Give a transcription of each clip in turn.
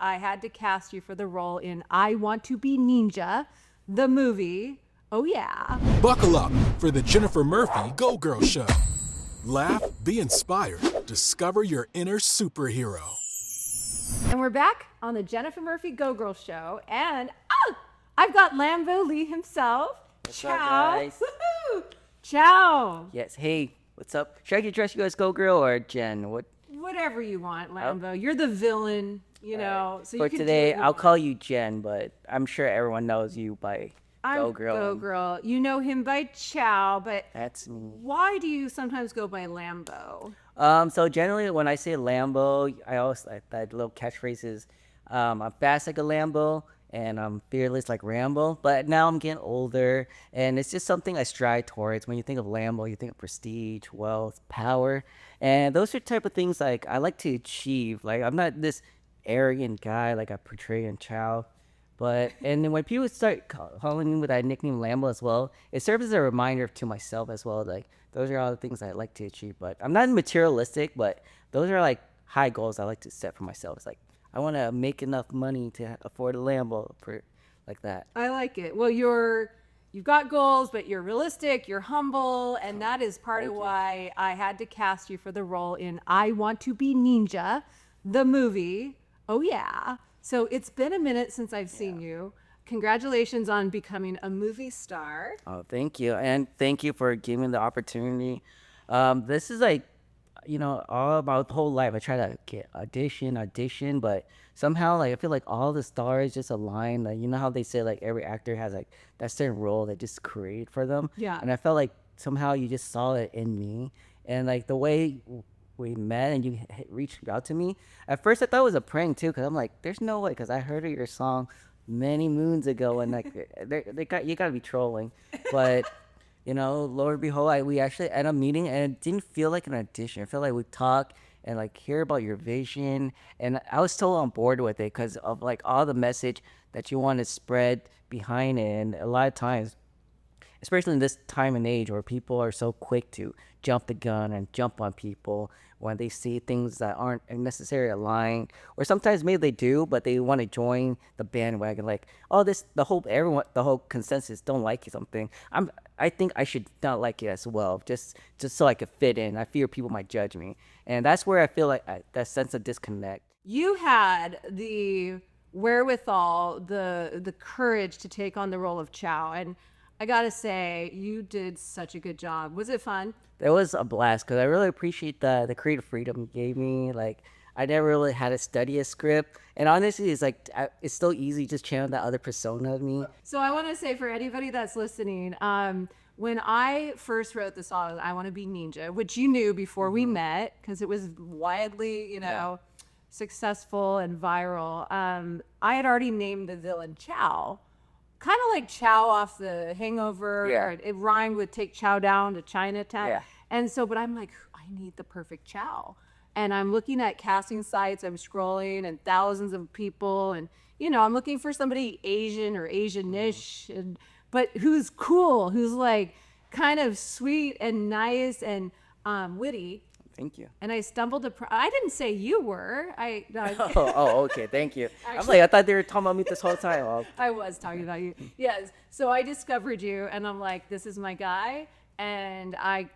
I had to cast you for the role in I Want To Be Neenja, the movie. Oh, yeah. Buckle up for the Jennifer Murphy GoGirl Show. Laugh, be inspired, discover your inner superhero. And we're back on the Jennifer Murphy GoGirl Show. And I've got Lambo Lee himself. What's Chow. up, guys? Woohoo! Chow. Yes. Hey, what's up? Should I address you as GoGirl or Jen? Whatever you want, Lambo. You're the villain, you know. So For you can today, do I'll call you Jen, but I'm sure everyone knows you by I'm GoGirl. GoGirl. You know him by Chow, but That's me. why do you sometimes go by Lambo? So generally, when I say Lambo, I always like that little catchphrase is, I'm fast like a Lambo and I'm fearless like Rambo. But now I'm getting older, and it's just something I strive towards. When you think of Lambo, you think of prestige, wealth, power, and those are type of things like I like to achieve. Like I'm not this arrogant guy like I portray in Chow. But and then when people start calling me with that nickname Lambo as well, it serves as a reminder to myself as well. Like those are all the things I like to achieve. But I'm not materialistic, but those are like high goals I like to set for myself. It's like I want to make enough money to afford a Lambo, for like that. I like it. Well, you've got goals, but you're realistic, you're humble, and that is part of why I had to cast you for the role in I Want To Be Neenja, the movie. Oh, yeah. So it's been a minute since I've seen you. Congratulations on becoming a movie star. Oh, thank you, and thank you for giving me the opportunity. This is like, all my whole life. I try to get audition, but somehow, like, I feel like all the stars just align. Like, you know how they say like every actor has like that certain role that just created for them. Yeah. And I felt like somehow you just saw it in me, and like the way we met and you reached out to me. At first, I thought it was a prank too, because I'm like, there's no way, because I heard of your song many moons ago, and like you gotta be trolling, but. Lo and behold, we actually ended up meeting, and it didn't feel like an audition. It felt like we talked and like hear about your vision, and I was so on board with it because of like all the message that you want to spread behind it. And a lot of times, especially in this time and age where people are so quick to jump the gun and jump on people when they see things that aren't necessarily aligned, or sometimes maybe they do, but they want to join the bandwagon, like, oh, the whole consensus don't like something. I think I should not like it as well, just so I could fit in. I fear people might judge me, and that's where I feel like that sense of disconnect. You had the wherewithal, the courage to take on the role of Chow, and I gotta say, you did such a good job. Was it fun? It was a blast because I really appreciate the creative freedom you gave me. Like I never really had to study a script, and honestly, it's like it's so easy just channel that other persona of me. So I want to say for anybody that's listening, when I first wrote the song, I Want To Be Neenja, which you knew before we met because it was widely, successful and viral. I had already named the villain Chow. Kind of like Chow off The Hangover. Yeah. Or it rhymed with Take Chow Down to Chinatown. Yeah. And so, but I'm like, I need the perfect Chow. And I'm looking at casting sites, I'm scrolling, and thousands of people. And, I'm looking for somebody Asian or Asian-ish, but who's cool, who's like kind of sweet and nice and witty. Thank you. And I stumbled I didn't say you were. Okay. Thank you. I thought they were talking about me this whole time. Oh. I was talking about you. Yes. So I discovered you, and I'm like, this is my guy. And I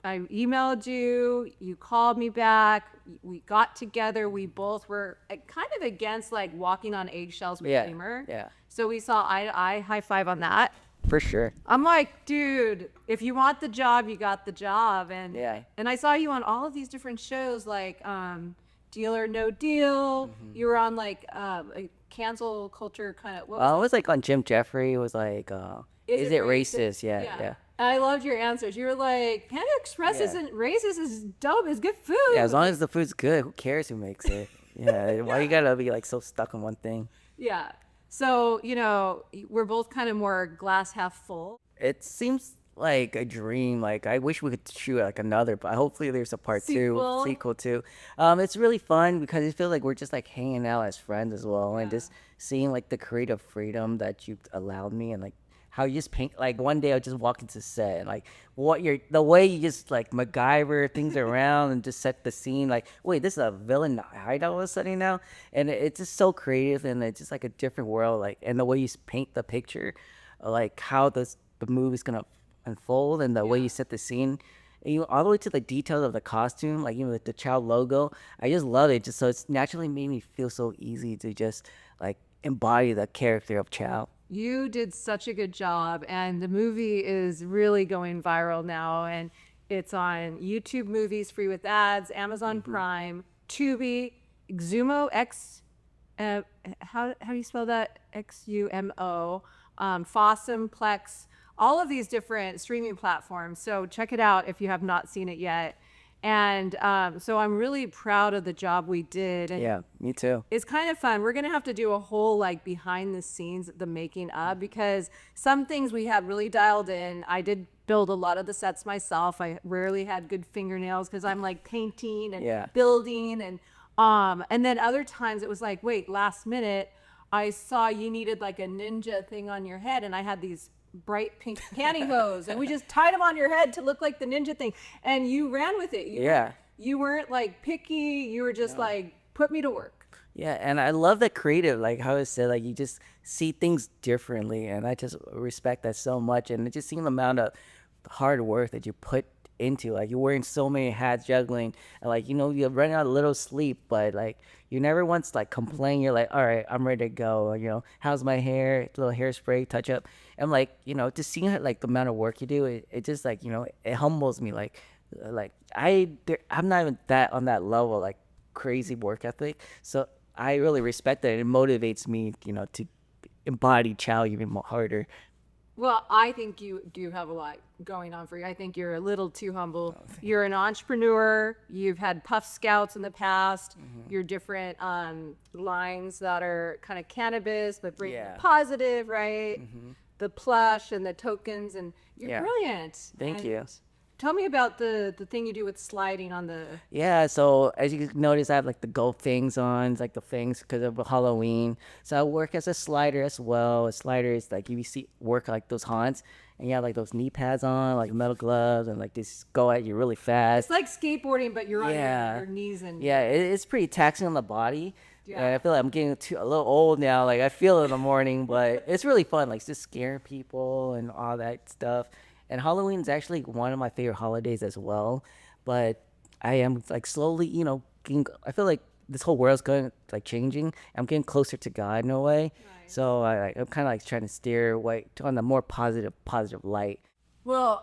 emailed you. You called me back. We got together. We both were kind of against like walking on eggshells with Kramer. Yeah. So we saw eye to eye. High five on that. For sure. I'm like, dude, if you want the job, you got the job. And and I saw you on all of these different shows, like Deal or No Deal. Mm-hmm. You were on like a cancel culture kind of. I was like on Jim Jeffrey. It was like, is it racist? Yeah. I loved your answers. You were like, Panda Express isn't racist. It's dope. It's good food. Yeah, as long as the food's good, who cares who makes it? Yeah. Why you gotta be like so stuck on one thing? Yeah. So, we're both kind of more glass half full. It seems like a dream. Like I wish we could shoot like another, but hopefully there's a sequel too. It's really fun because it feels like we're just like hanging out as friends as well, and just seeing like the creative freedom that you've allowed me, and like how you just paint. Like one day I'll just walk into set and like the way you just like MacGyver things around and just set the scene. Like, wait, this is a villain hideout all of a sudden now, and it's just so creative and it's just like a different world. Like, and the way you paint the picture, like how the movie's gonna unfold and the way you set the scene. And you all the way to the details of the costume, like the Chow logo. I just love it. Just so it's naturally made me feel so easy to just like embody the character of Chow. You did such a good job, and the movie is really going viral now, and it's on YouTube Movies free with ads, Amazon Prime, Tubi, Xumo how do you spell that? XUMO, Fossum, Plex, all of these different streaming platforms. So check it out if you have not seen it yet. And so I'm really proud of the job we did. And Yeah, me too. it's kind of fun. We're going to have to do a whole like behind the scenes, the making of, because some things we had really dialed in. I did build a lot of the sets myself. I rarely had good fingernails because I'm like painting and building. And then other times it was like, wait, last minute, I saw you needed like a ninja thing on your head. And I had these bright pink pantyhose and we just tied them on your head to look like the ninja thing, and you ran with it. You weren't like picky, you were just like, put me to work. Yeah, and I love the creative, like how it said, like you just see things differently, and I just respect that so much. And it just seemed the amount of hard work that you put into, like you're wearing so many hats, juggling, and like you're running out of little sleep, but like you never once like complain. You're like, all right, I'm ready to go. How's my hair? Little hairspray touch up. And like just seeing like the amount of work you do, it just like it humbles me. Like I'm not even that on that level, like crazy work ethic. So I really respect that. It motivates me, to embody Chow even more harder. Well, I think you do have a lot going on for you. I think you're a little too humble. You're an entrepreneur. You've had Puff Scouts in the past. Your different lines that are kind of cannabis, but bring positive, right? The plush and the tokens, and you're brilliant. Thank you. Tell me about the thing you do with sliding on the... Yeah, so as you can notice, I have like the gold things on, it's like the things because of Halloween. So I work as a slider as well. A slider is like you see work like those haunts, and you have like those knee pads on, like metal gloves, and like this go at you really fast. It's like skateboarding, but you're on your knees and... Yeah, it's pretty taxing on the body. Yeah. I feel like I'm getting a little old now. Like I feel it in the morning, but it's really fun. Like just scaring people and all that stuff. And Halloween is actually one of my favorite holidays as well. But I am like slowly, I feel like this whole world's going like changing. I'm getting closer to God in a way. Right. So I'm kind of like trying to steer away on the more positive light. Well,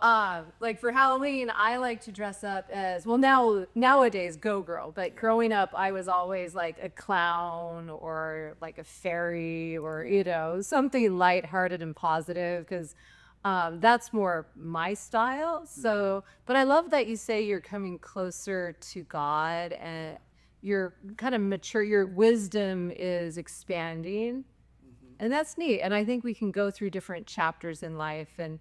like for Halloween, I like to dress up as, well, nowadays GoGirl, but growing up, I was always like a clown or like a fairy or, something lighthearted and positive, because that's more my style. So, but I love that you say you're coming closer to God and you're kind of mature, your wisdom is expanding, and that's neat. And I think we can go through different chapters in life. And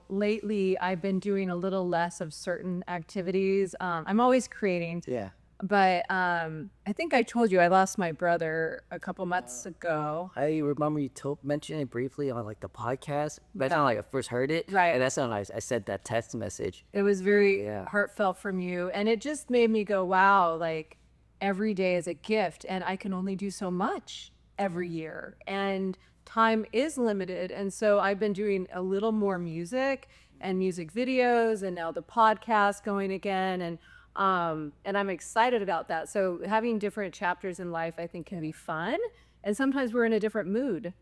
lately I've been doing a little less of certain activities. I'm always creating. Yeah. But I think I told you I lost my brother a couple months ago. I remember you mentioned it briefly on like the podcast. That's how like I first heard it. Right. And that's how I sent that text message. It was very heartfelt from you. And it just made me go, wow, like every day is a gift. And I can only do so much every year. And time is limited. And so I've been doing a little more music and music videos, and now the podcast going again. And I'm excited about that. So having different chapters in life, I think, can be fun. And sometimes we're in a different mood.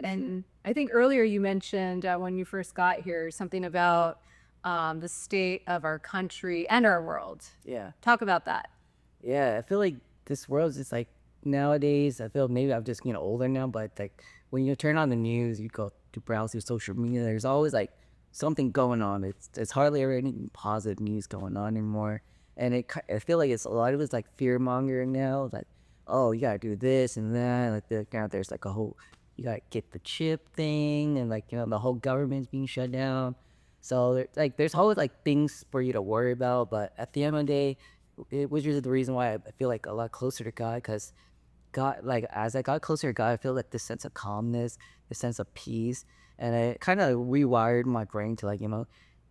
And I think earlier you mentioned when you first got here, something about the state of our country and our world. Yeah. Talk about that. Yeah. I feel like this world is just like nowadays, I feel maybe I'm just getting older now, but like when you turn on the news, you go to browse through social media, there's always like something going on. It's hardly ever any positive news going on anymore. And I feel like a lot of it's like fear mongering now. Like, oh, you gotta do this and that. Like there's like a whole, you gotta get the chip thing, and like the whole government's being shut down. So there's always like things for you to worry about. But at the end of the day, which is the reason why I feel like a lot closer to God, because got like as I got closer to God, I feel like this sense of calmness, this sense of peace, and it kind of rewired my brain to like,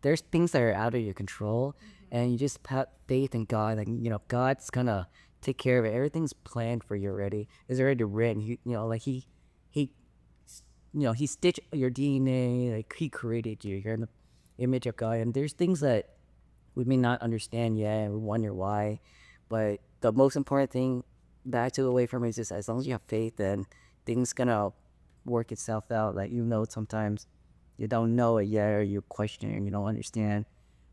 there's things that are out of your control, and you just have faith in God. Like, God's gonna take care of it. Everything's planned for you already. It's already written. He he stitched your DNA. Like, he created you. You're in the image of God, and there's things that we may not understand yet, and we wonder why. But the most important thing that I took away from it is just, as long as you have faith, then things gonna work itself out. Like, sometimes you don't know it yet, or you're questioning, you don't understand,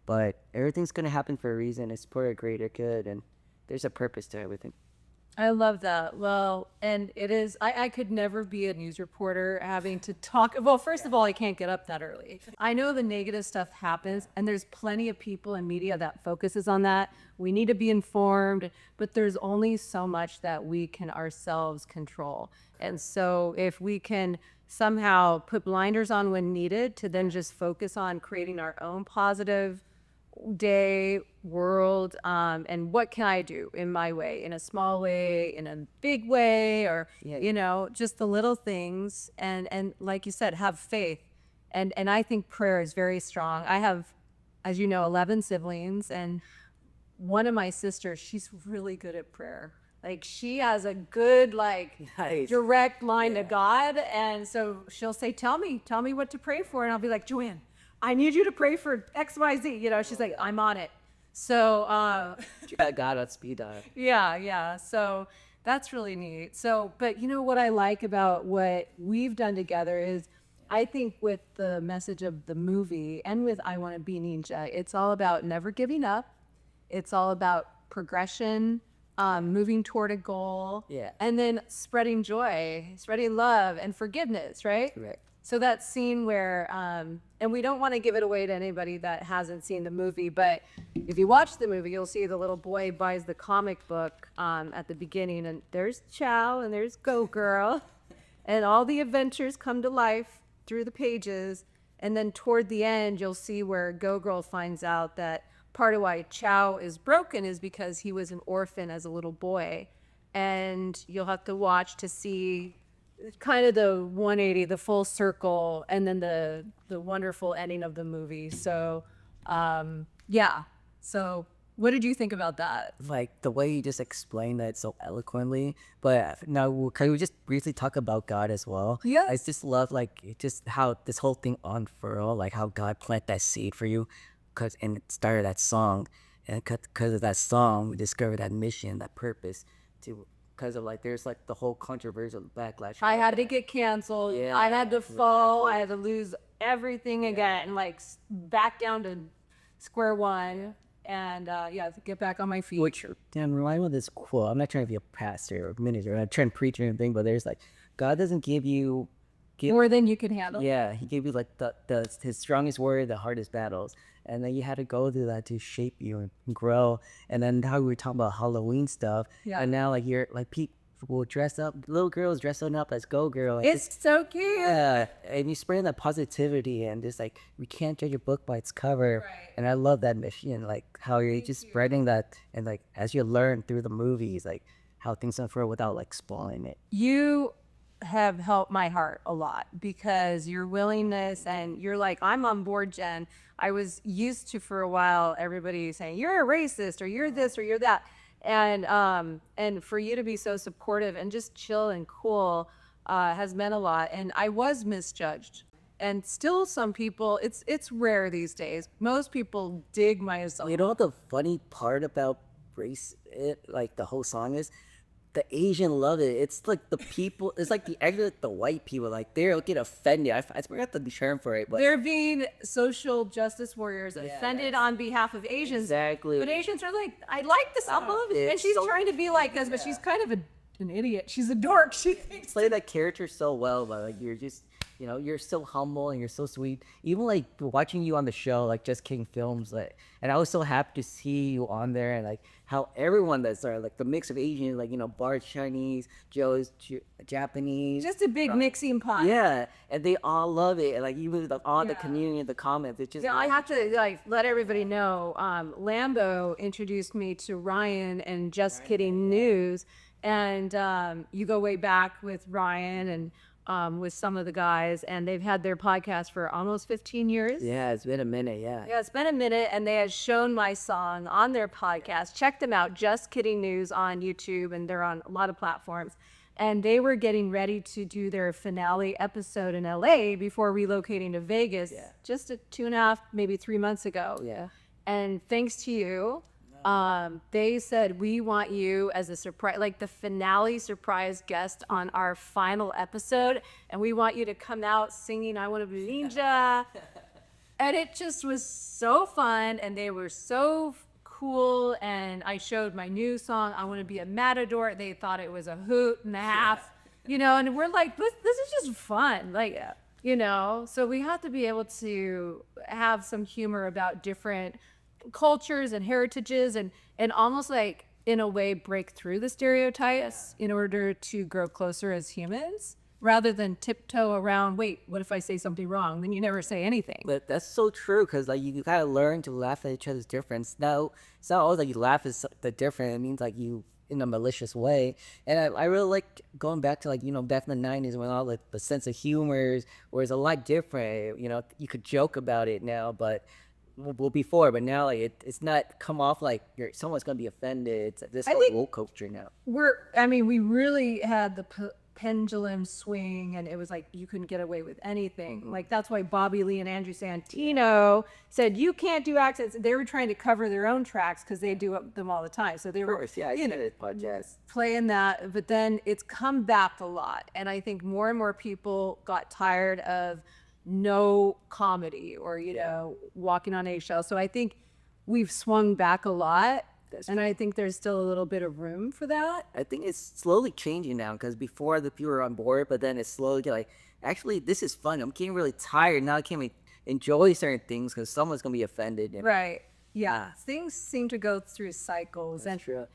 but everything's gonna happen for a reason. It's for a greater good, and there's a purpose to everything. I love that. Well, and it is, I could never be a news reporter having to talk. Well, first of all, I can't get up that early. I know the negative stuff happens, and there's plenty of people in media that focuses on that. We need to be informed, but there's only so much that we can ourselves control. And so if we can somehow put blinders on when needed to then just focus on creating our own positive day, world, and what can I do in my way, in a small way, in a big way, or just the little things, and like you said, have faith, and I think prayer is very strong. I have, as you know, 11 siblings, and one of my sisters, she's really good at prayer. Like, she has a good, Nice. direct line to God, and so she'll say, tell me what to pray for, and I'll be like, Joanne, I need you to pray for X, Y, Z. She's like, I'm on it. So, You got God on speed dial. yeah. So that's really neat. So, but what I like about what we've done together is, I think with the message of the movie and with I Want To Be Neenja, it's all about never giving up. It's all about progression, moving toward a goal, and then spreading joy, spreading love and forgiveness, right? Correct. So that scene where, and we don't want to give it away to anybody that hasn't seen the movie, but if you watch the movie, you'll see the little boy buys the comic book at the beginning, and there's Chow and there's GoGirl, and all the adventures come to life through the pages. And then toward the end, you'll see where GoGirl finds out that part of why Chow is broken is because he was an orphan as a little boy. And you'll have to watch to see kind of the 180, the full circle, and then the wonderful ending of the movie. So, yeah. So what did you think about that? Like, the way you just explained that so eloquently. But now, can we just briefly talk about God as well? Yeah. I just love, just how this whole thing unfurled, like how God planted that seed for you, and it started that song. And because of that song, we discovered that mission, that purpose, because of there's the whole controversial backlash. I had to get canceled. Yeah. I had to fall. I had to lose everything again, back down to square one, and to get back on my feet. Which, damn, remind me of this quote. I'm not trying to be a pastor or minister. I'm not trying to preach or anything, but there's God doesn't give you more than you can handle. Yeah, he gave you his strongest word, the hardest battles, and then you had to go through that to shape you and grow. And then how we were talking about Halloween stuff, and now you're people will dress up, little girls dressing up as GoGirl. It's so cute. Yeah, and you spread that positivity and just we can't judge a book by its cover. Right. And I love that mission, how you're just spreading that, and as you learn through the movies, how things unfurl without spoiling it. You have helped my heart a lot because your willingness, and you're I'm on board, Jen. I was used to, for a while, everybody saying you're a racist or you're this or you're that, and for you to be so supportive and just chill and cool has meant a lot. And I was misjudged, and still some people, it's rare these days. Most people dig my song. You know what the funny part about race, the whole song is? The Asian love it. It's the people. It's the white people. They'll get offended. I forgot the term for it, but they're being social justice warriors, offended on behalf of Asians. Exactly. But Asians are I like this song. I love it. And she's So- trying to be like us, but she's kind of an idiot. She's a dork. She thinks. play that character so well, but you're just you're so humble and you're so sweet. Even watching you on the show, Just King Films, and I was so happy to see you on there, and how everyone that's there, the mix of Asian, Bart's Chinese, Joe's Japanese, Just a big mixing pot. yeah, and they all love it, and even all the community in the comments, it's just I have to let everybody know. Lambo introduced me to Ryan and Just Kidding News, And you go way back with Ryan and with some of the guys, and they've had their podcast for almost 15 years. Yeah, it's been a minute. Yeah. Yeah, it's been a minute, and they had shown my song on their podcast. Check them out, Just Kidding News on YouTube, and they're on a lot of platforms. And they were getting ready to do their finale episode in LA before relocating to Vegas just 2.5, maybe 3 months ago. Yeah. And thanks to you, they said, we want you as a surprise, like the finale surprise guest on our final episode. And we want you to come out singing I Want To Be Neenja. And it just was so fun. And they were so cool. And I showed my new song, I Want To Be a Matador. They thought it was a hoot and a half, you know, and we're like, this is just fun. Like, you know, so we have to be able to have some humor about different cultures and heritages and almost like in a way break through the stereotypes in order to grow closer as humans rather than tiptoe around, wait, what if I say something wrong? Then you never say anything. But that's so true, because like you gotta learn to laugh at each other's difference. Now it's not always like you laugh at the different. It means like you in a malicious way. And I really like going back to like, you know, back in the 90s when all the sense of humor was a lot different. You know, you could joke about it now, but well before, but now like it's not come off like someone's gonna be offended. It's this whole woke culture now. We really had the pendulum swing, and it was like you couldn't get away with anything. Like that's why Bobby Lee and Andrew Santino said you can't do accents. They were trying to cover their own tracks because they do them all the time. So they were, playing that. But then it's come back a lot, and I think more and more people got tired of no comedy or you know walking on eggshells. So I think we've swung back a lot. And I think there's still a little bit of room for that. I think it's slowly changing now, because before the people were on board, but then it's slowly like, actually, this is fun. I'm getting really tired. Now I can't enjoy certain things because someone's going to be offended. Right. Yeah. Things seem to go through cycles. That's true.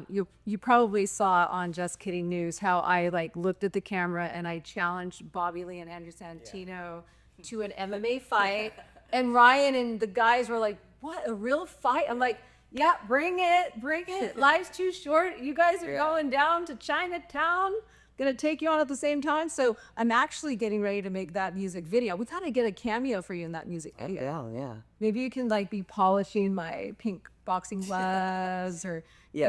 You probably saw on Just Kidding News how I like looked at the camera and I challenged Bobby Lee and Andrew Santino to an MMA fight. And Ryan and the guys were like, what, a real fight? I'm like, yeah, bring it. Life's too short. You guys are going down to Chinatown. Gonna take you on at the same time. So I'm actually getting ready to make that music video. We gotta get a cameo for you in that music video. Yeah. Maybe you can like be polishing my pink boxing gloves or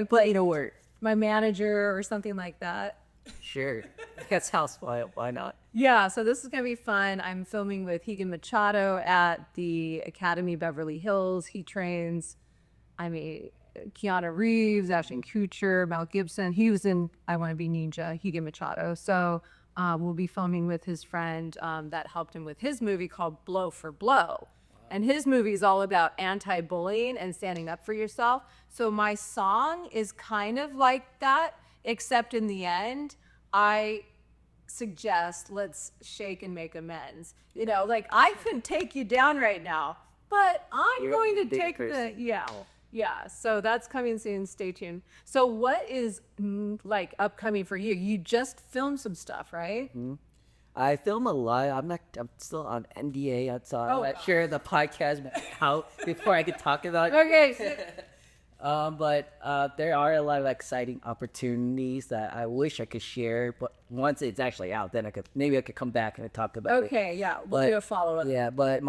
put to work. My manager or something like that. Sure. That sounds fun. Why not? Yeah, so this is going to be fun. I'm filming with Higan Machado at the Academy Beverly Hills. He trains, Keanu Reeves, Ashton Kutcher, Mel Gibson. He was in I Want To Be Neenja, Higan Machado. So we'll be filming with his friend that helped him with his movie called Blow for Blow. And his movie is all about anti-bullying and standing up for yourself. So my song is kind of like that, except in the end, I suggest let's shake and make amends. You know, like I could take you down right now, but I'm going to take yeah. So that's coming soon. Stay tuned. So what is like upcoming for you? You just filmed some stuff, right? Mm-hmm. I film a lot. I'm still on NDA, so I'm not sure the podcast out before I could talk about it. Okay. But there are a lot of exciting opportunities that I wish I could share. But once it's actually out, then I could come back and talk about it. Okay, yeah, we'll do a follow-up. Yeah, but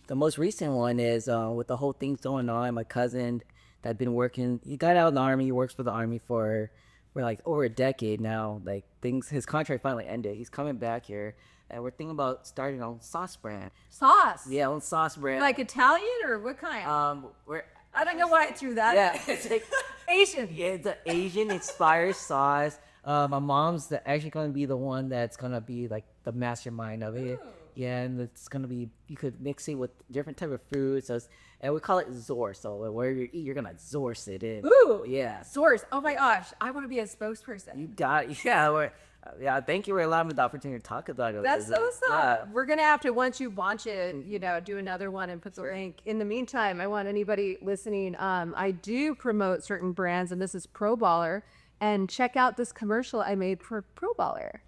the most recent one is with the whole thing going on. My cousin that been working, he got out of the army. He works for the army for like over a decade now. Like his contract finally ended. He's coming back here, and we're thinking about starting our own sauce brand. Sauce? Yeah, own sauce brand. Like Italian or what kind? I don't know why I threw that. Yeah, it's like Asian. Yeah, it's an Asian inspired sauce. My mom's actually going to be the one that's going to be like the mastermind of it. Ooh. Yeah, and it's going to be, you could mix it with different type of foods. And we call it Zor. So where you eat, you're going to Zorse it in. Ooh. Yeah. Zorse. Oh my gosh. I want to be a spokesperson. You got it. Yeah, thank you for allowing me the opportunity to talk about it. That's so sad. We're going to have to, once you launch it, do another one and put the link. In the meantime, I want anybody listening, I do promote certain brands, and this is Pro Baller. And check out this commercial I made for Pro Baller.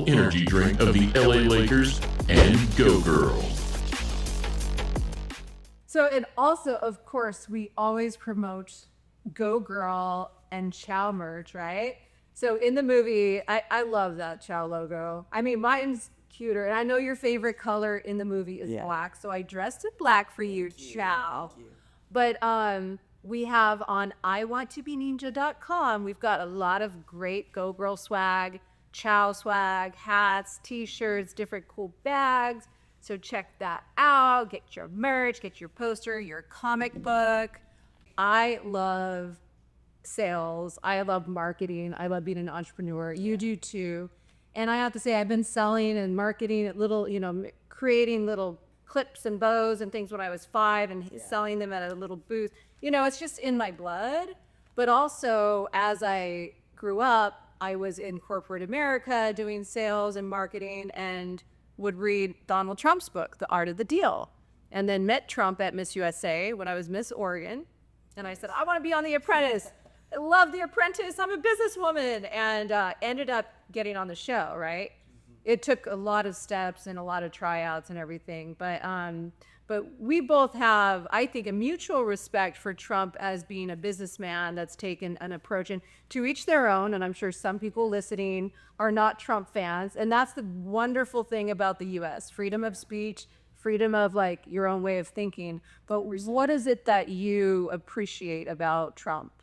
energy drink of the LA Lakers and GoGirl. So, and also, of course, we always promote GoGirl and Chow merch, right? So in the movie, I love that Chow logo. I mean, mine's cuter, and I know your favorite color in the movie is black, so I dressed in black for you, Chow. But we have on iwanttobineenja.com, we've got a lot of great GoGirl swag, Chow swag, hats, t-shirts, different cool bags. So check that out. Get your merch, get your poster, your comic book. I love sales. I love marketing. I love being an entrepreneur. You do too. And I have to say, I've been selling and marketing at little, creating little clips and bows and things when I was 5 and selling them at a little booth. It's just in my blood. But also, as I grew up, I was in corporate America doing sales and marketing and would read Donald Trump's book, The Art of the Deal, and then met Trump at Miss USA when I was Miss Oregon. And I said, I want to be on The Apprentice. I love The Apprentice. I'm a businesswoman. And ended up getting on the show, right? It took a lot of steps and a lot of tryouts and everything. But we both have, I think, a mutual respect for Trump as being a businessman that's taken an approach, and to each their own. And I'm sure some people listening are not Trump fans. And that's the wonderful thing about the U.S. freedom of speech, freedom of like your own way of thinking. But what is it that you appreciate about Trump?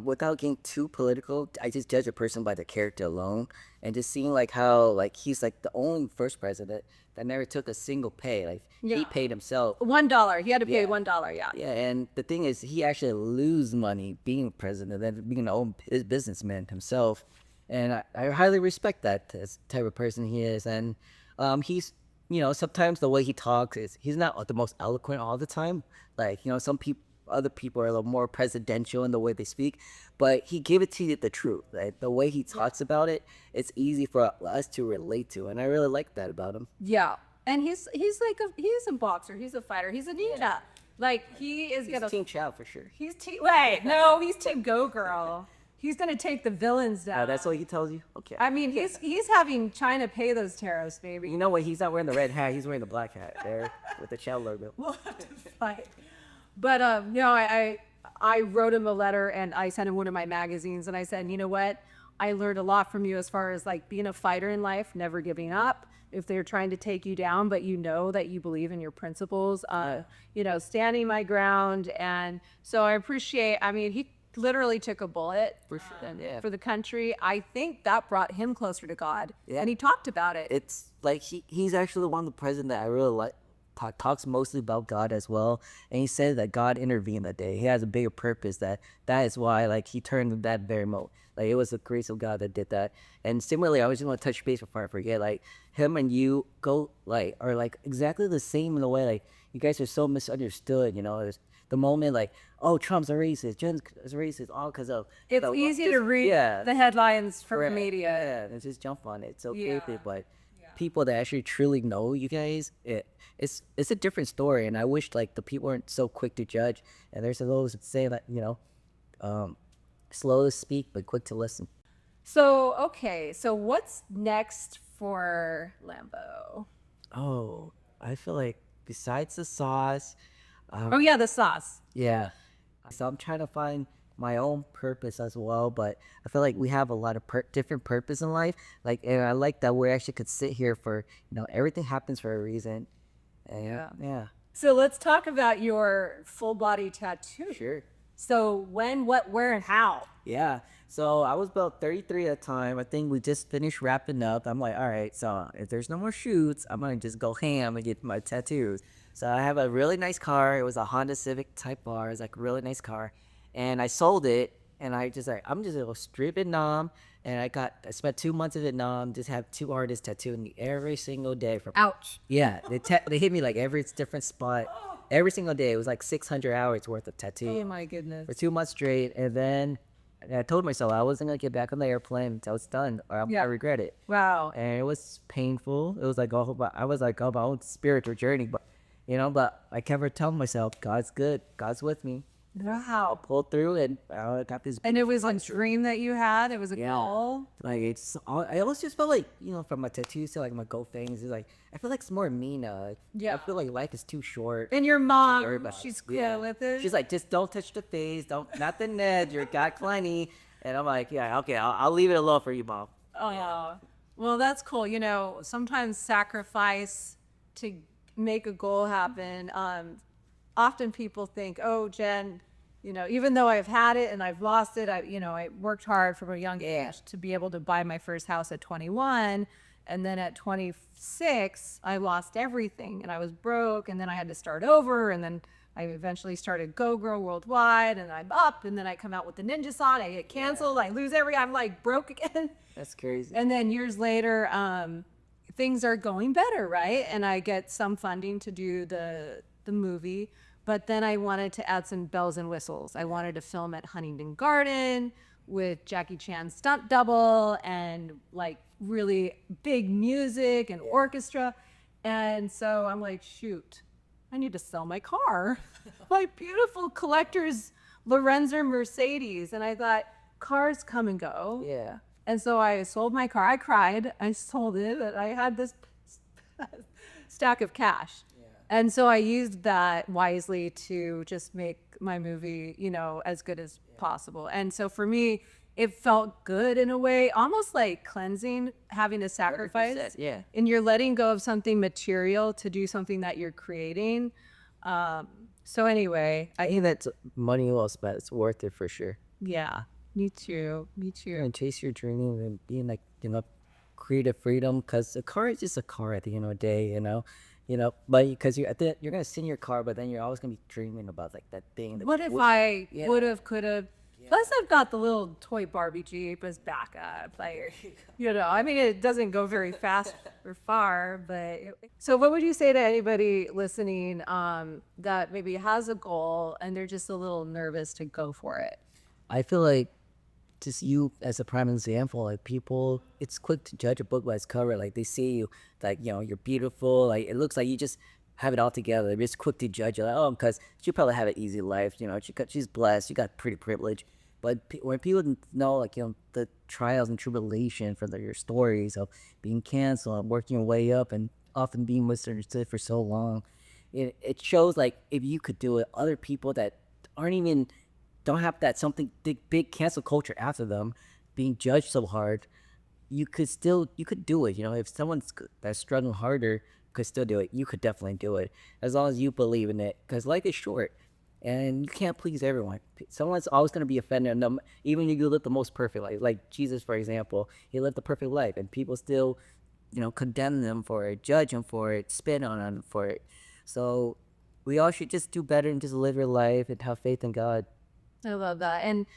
Without getting too political, I just judge a person by the character alone, and just seeing like how like he's like the only first president that never took a single pay. Like he paid himself $1. He had to pay $1. Yeah. Yeah, and the thing is, he actually lose money being president than being an own businessman himself, and I highly respect that as type of person he is. And he's sometimes the way he talks is he's not the most eloquent all the time. Like some people. Other people are a little more presidential in the way they speak, but he gave it to you the truth. Like the way he talks about it, it's easy for us to relate to, and I really like that about him. Yeah, and he's a boxer. He's a fighter. He's a ninja. Like he's Team Chow for sure. He's Team GoGirl. He's gonna take the villains down. That's what he tells you. Okay. I mean, he's having China pay those tariffs, baby. You know what? He's not wearing the red hat. He's wearing the black hat there with the Chow logo. We'll have to fight. But I wrote him a letter and I sent him one of my magazines and I said, you know what? I learned a lot from you as far as like being a fighter in life, never giving up if they're trying to take you down, but you know that you believe in your principles, standing my ground. And so I appreciate, he literally took a bullet for the country. I think that brought him closer to God. Yeah. And he talked about it. It's like he's actually one of the presidents that I really like. Talks mostly about God as well, and he said that God intervened that day. He has a bigger purpose. That is why like he turned that very moment. Like it was the grace of God that did that. And similarly, I was just want to touch base before I forget. Like him and you are like exactly the same in the way. Like you guys are so misunderstood. There's the moment like, oh, Trump's a racist, Jen's a racist, all because of. It's easy to read the headlines from the media. Yeah, and just jump on it. It's okay, but. People that actually truly know you guys, it's a different story, and I wish like the people weren't so quick to judge. And there's those that say that slow to speak but quick to listen. So what's next for Lambo? Oh, I feel like besides the sauce. The sauce. Yeah, so I'm trying to find my own purpose as well, but I feel like we have a lot of different purpose in life. Like, and I like that we actually could sit here for everything happens for a reason. And yeah. So let's talk about your full body tattoo. Sure. So when, what, where, and how? Yeah. So I was about 33 at the time. I think we just finished wrapping up. I'm like, all right, so if there's no more shoots, I'm gonna just go ham and get my tattoos. So I have a really nice car. It was a Honda Civic Type R. It's like a really nice car. And I sold it, and I'm just gonna go straight Vietnam, and I spent 2 months in Vietnam, just have 2 artists tattooing me every single day. Ouch. Yeah, they hit me like every different spot, every single day. It was like 600 hours worth of tattoo. Oh my goodness. For 2 months straight, and then I told myself I wasn't gonna get back on the airplane until it's done, or I regret it. Wow. And it was painful. It was like I was like on my own spiritual journey, but but I kept telling myself, God's good, God's with me. Wow. pulled through, and I got this. And it was a dream that you had. It was a goal. Like it's all, I always just felt like, from my tattoos to like my goal things, it's like I feel like it's more me now. Like, Yeah. I feel like life is too short. And your worry mom, about she's it. cool with it. She's like, just don't touch the face, don't, not the Ned, you're got plenty. And I'm like, yeah, okay, I'll leave it alone for you, mom. Oh, yeah. Well, that's cool. Sometimes sacrifice to make a goal happen. Often people think, oh, Jen, even though I've had it and I've lost it, I worked hard from a young age to be able to buy my first house at 21. And then at 26, I lost everything and I was broke. And then I had to start over. And then I eventually started GoGirl worldwide, and I'm up. And then I come out with the Ninja song. I get canceled. I lose I'm like broke again. That's crazy. And then years later, things are going better, right? And I get some funding to do the movie. But then I wanted to add some bells and whistles. I wanted to film at Huntington Garden with Jackie Chan's stunt double and like really big music and orchestra. And so I'm like, shoot, I need to sell my car, my beautiful collector's Lorenzo Mercedes. And I thought, cars come and go. Yeah. And so I sold my car. I cried. I sold it. And I had this stack of cash. And so I used that wisely to just make my movie, as good as possible. And so for me, it felt good in a way, almost like cleansing, having to sacrifice. 100%, yeah. And you're letting go of something material to do something that you're creating. So anyway, I think that's money well spent. It's worth it for sure. yeah, me too. Me too. And chase your dream and being like, creative freedom, because a car is just a car at the end of the day, but because you're gonna sit in your car, but then you're always gonna be dreaming about like that thing. What if I would have, could have? Plus, I've got the little toy Barbie Jeep as backup. Like, I mean, it doesn't go very fast or far, but. So, what would you say to anybody listening that maybe has a goal and they're just a little nervous to go for it? I feel like just you as a prime example, like people, it's quick to judge a book by its cover. Like they see you, like, you're beautiful. Like it looks like you just have it all together. They're just quick to judge you. Like, oh, because she probably have an easy life. She's blessed. She got pretty privilege. But when people know, like, the trials and tribulation for your stories of being canceled and working your way up and often being misunderstood for so long, it shows like if you could do it, other people that don't have that something big cancel culture after them, being judged so hard, you could do it. If someone's that's struggling harder could still do it, you could definitely do it as long as you believe in it. Because life is short, and you can't please everyone. Someone's always going to be offended, and even if you live the most perfect life, like Jesus, for example, he lived the perfect life, and people still, condemn them for it, judge him for it, spit on him for it. So we all should just do better and just live your life and have faith in God. I love that. And,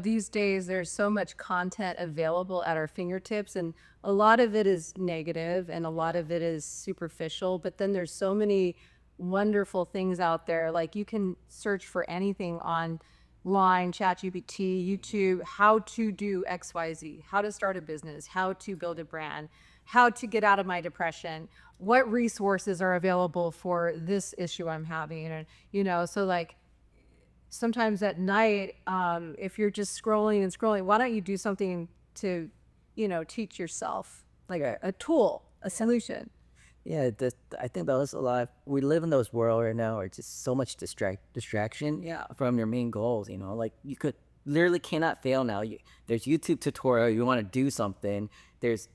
these days there's so much content available at our fingertips, and a lot of it is negative and a lot of it is superficial, but then there's so many wonderful things out there. Like you can search for anything online, ChatGPT, YouTube, how to do XYZ, how to start a business, how to build a brand, how to get out of my depression, what resources are available for this issue I'm having. And, so like, sometimes at night, if you're just scrolling and scrolling, why don't you do something to, teach yourself, like a tool, a solution? Yeah, I think that was a lot. We live in those world right now, where it's just so much distraction from your main goals. Like you could literally cannot fail now. There's YouTube tutorial. You want to do something.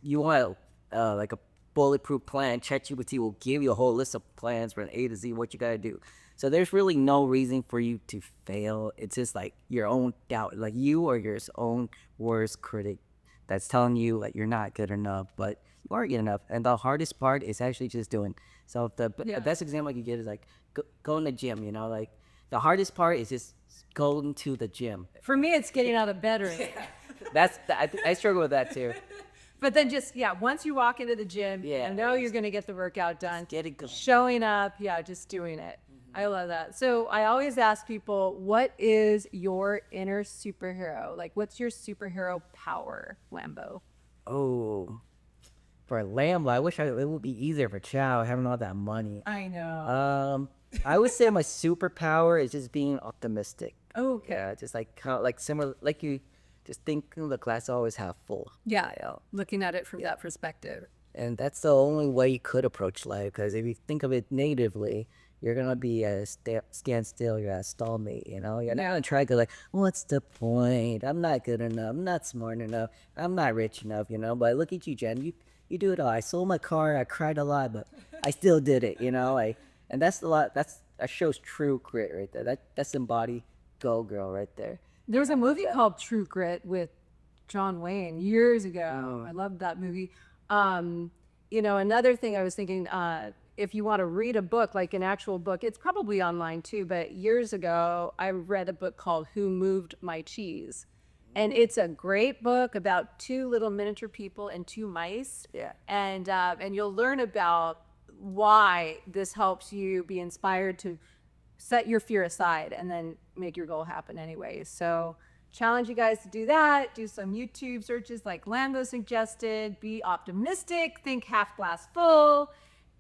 You want like a bulletproof plan. ChatGPT will give you a whole list of plans from A to Z what you got to do. So there's really no reason for you to fail. It's just like your own doubt, like you are your own worst critic that's telling you that you're not good enough, but you are good enough. And the hardest part is actually just doing. So the best example I could get is like going to the gym, like the hardest part is just going to the gym. For me, it's getting out of bed early. I struggle with that too. But then once you walk into the gym, you know you're going to get the workout done. Get it going. Showing up, just doing it. I love that. So I always ask people, what is your inner superhero? Like, what's your superhero power, Lambo? Oh, for Lambo, I wish it would be easier for Chow having all that money. I know. I would say my superpower is just being optimistic. Okay. Yeah, just like kind of like similar, like you just think the glass always half full. Yeah. You know? Looking at it from that perspective. And that's the only way you could approach life. Because if you think of it negatively, you're gonna be a standstill. You're at a stalemate. You know, you're not gonna try to go like, what's the point? I'm not good enough. I'm not smart enough. I'm not rich enough. You know. But look at you, Jen. You do it all. I sold my car. I cried a lot, but I still did it. You know. And that's a lot. That shows true grit right there. That's embodied Go Girl right there. There was a movie called True Grit with John Wayne years ago. I loved that movie. Another thing I was thinking, if you want to read a book, like an actual book, it's probably online too, but years ago, I read a book called Who Moved My Cheese? And it's a great book about two little miniature people and two mice. Yeah. And you'll learn about why this helps you be inspired to set your fear aside and then make your goal happen anyway. So challenge you guys to do that. Do some YouTube searches like Lambo suggested. Be optimistic. Think half glass full.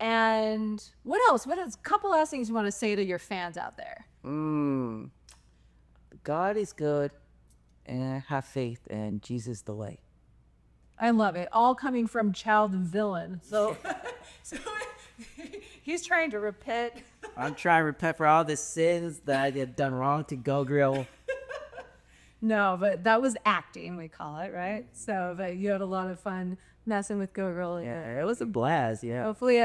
And what else? What else? A couple last things you want to say to your fans out there. God is good, and have faith, and Jesus the way. I love it. All coming from Chow the villain. So, he's trying to repent. I'm trying to repent for all the sins that I have done wrong to GoGirl. No, but that was acting, we call it, right? So, but you had a lot of fun messing with GoGirl. Yeah, it was a blast. Yeah. Hopefully,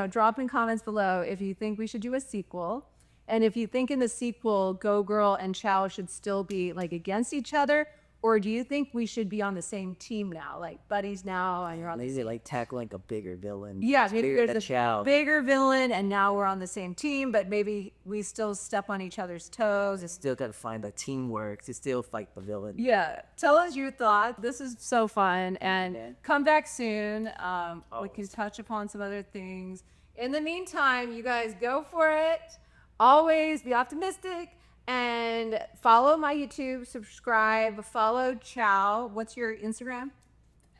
drop in comments below if you think we should do a sequel. And if you think in the sequel, GoGirl and Chow should still be like against each other, or do you think we should be on the same team now, like buddies now, and you're on the Maybe like tackle like a bigger villain. Yeah, maybe bigger there's a Chow. bigger villain, and now we're on the same team, but maybe we still step on each other's toes. Still gotta find the teamwork to still fight the villain. Yeah, tell us your thoughts. This is so fun, and come back soon. We can touch upon some other things. In the meantime, you guys go for it. Always be optimistic. And follow my YouTube, subscribe, follow Chow. What's your Instagram?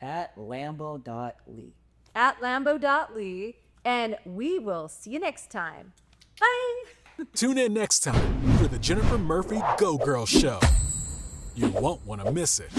At Lambo.Lee. At Lambo.Lee. And we will see you next time. Bye. Tune in next time for the Jennifer Murphy Go Girl Show. You won't want to miss it.